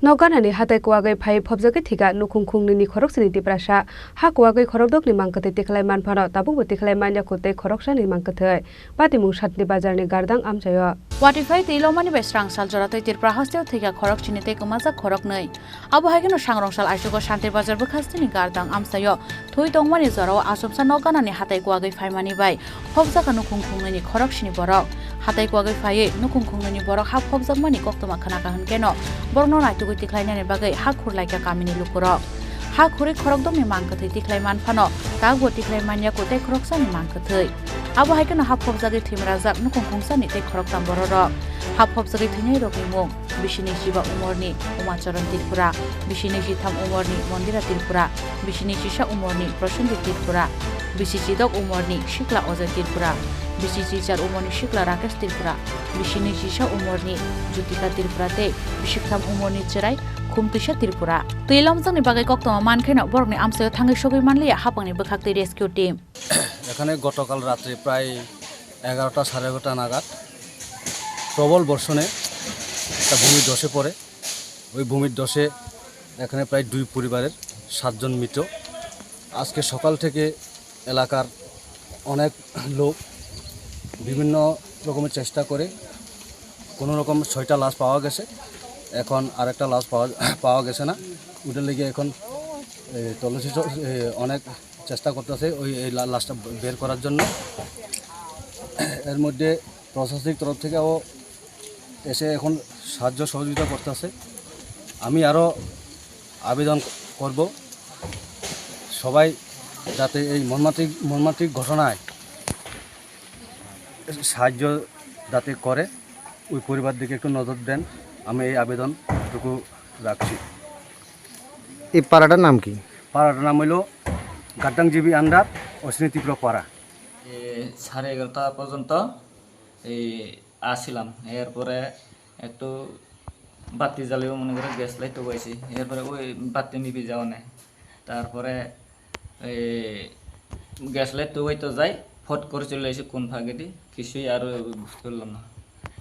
Noganani hatai kuagai phai phobjagi thiga nukhungkhungni ni khorok sini tiprasa ha kuagai khorokdok ni mangkate tikhlai manphano tabuk tikhlai manya kote khoroksa ni mangkathai patimung satni bazar ni gardang amchayo Watify tilomani besrang sal joratoi tirpra hostel thiga khorok chini te kumaja khorok nei abo haigeno sangrongsal aisugo shanti bazar bukhastini gardang amchayo thoi tongmani jaro asomsa noganani hatai kuagai phaimani bai phobjaga nukhungkhungni ni khorok sini borok hatai kuagai phai nukhungkhungni ni borok ha phobjakmani koktoma khana ka hankeno borno naitugui tiklainani bagai ha khurlaika kamini lukurok ha khuri khorokdokni mangkathai tiklai manphano tagbo tiklai manya kote khoroksani mangkathai abo haikeno ha phobjagi thimrajak nukhungkhungsani te khoroktam bororok ha phobjagi thinai rokimung bishini shiba umorni umacharan tirpura bishini jitham umorni mondira tirpura bishini shisha umorni prashanti tirpura bishini dok umorni shikla ojay tirpura bishini char umorni shikla rakesh tirpura bishini shisha umorni jutika tirpura te bishiktham umorni cherai khumtisha tirpura tuilomjangni bagai koktoma mankheno borokni amsayo thangai sogoi manliya hapangni bkhakti rescue team এখানে গতকাল রাত্রে প্রায় 11টা সাড়ে 11টা নাগাদ প্রবল বর্ষণে একটা ভূমির ধসে পড়ে ওই ভূমির ধসে এখানে প্রায় 2 পরিবারের 7 জন মৃত আজকে সকাল থেকে এলাকার অনেক লোক বিভিন্ন রকমের চেষ্টা করে কোনো রকম 6টা লাশ পাওয়া গেছে এখন আরেকটা লাশ পাওয়া গেছে না ওটার লেগে এখন তল্লাশি অনেক চেষ্টা করতেছে ওই লাশটা বের করার জন্য এর মধ্যে প্রশাসনিক তরফ থেকেও এসে এখন সাহায্য সহযোগিতা করতেছে আমি আরও আবেদন করব সবাই যাতে এই মর্মান্তিক ঘটনায় সাহায্য যাতে করে ওই পরিবার দিকে একটু নজর দেন আমি এই আবেদনটুকু রাখছি এই পাড়াটার নাম কি পাড়াটার নাম হলো গাদ্দাংজিবি আন্ডার অশ্বিনীতীব্র পাড়া 11:30 পর্যন্ত এই আসছিলাম এরপরে একটু বাতি জ্বালিয়েও মনে করে গ্যাস লাইট তো পাইছি এরপরে ওই বাতি নিভে যাওয়া নেই তারপরে এই গ্যাস লাইট তো হইতো যাই ফট করে চলে এসে কোন ফাঁকে কিছুই আর বুঝতে পারলাম না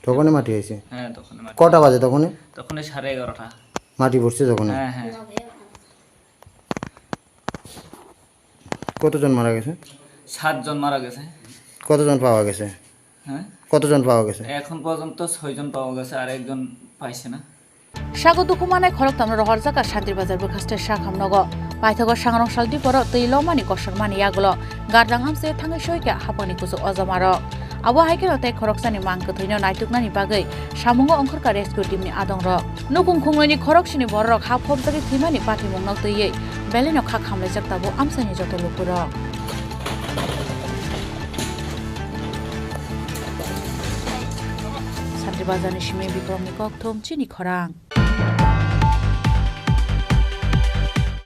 তখনই মাটি হয়েছে হ্যাঁ তখন কটা বাজে তখন 11:30 মাটি পড়ছে তখন হ্যাঁ হ্যাঁ কতজন মারা গেছে 7 জন মারা গেছে কতজন পাওয়া গেছে হ্যাঁ কতজন পাওয়া গেছে এখন পর্যন্ত 6 জন পাওয়া গেছে আর একজন পাইছে না সাগো দুখুমানাय খরকতাম রহর জাকা শান্তির বাজার বখাস্তে শাখাম নগ পাইথগর সাংরংসাল দিপর তৈলমানি কসরমানি ইয়াগলো গারদাং আমসে থাঙ্গै সয়কে হাপানি কুসু অজমার আবো হাইকেनो তে খরকসানি মাংকथैनो नायटुकनानि बागै सामुंगो अंखरका रेस्क्यू टीमनि आदंर नुखुंखुंनि खरकसिनि बरक हा फबजागि थिमानि पाथिमुंनाव तैयै बेलेनो खा खामलायजाक ताबो आमसानि जत लुकुर सान्त्रि बाजारनि सिमे बिक्रमनि कक्थम चिनि खरां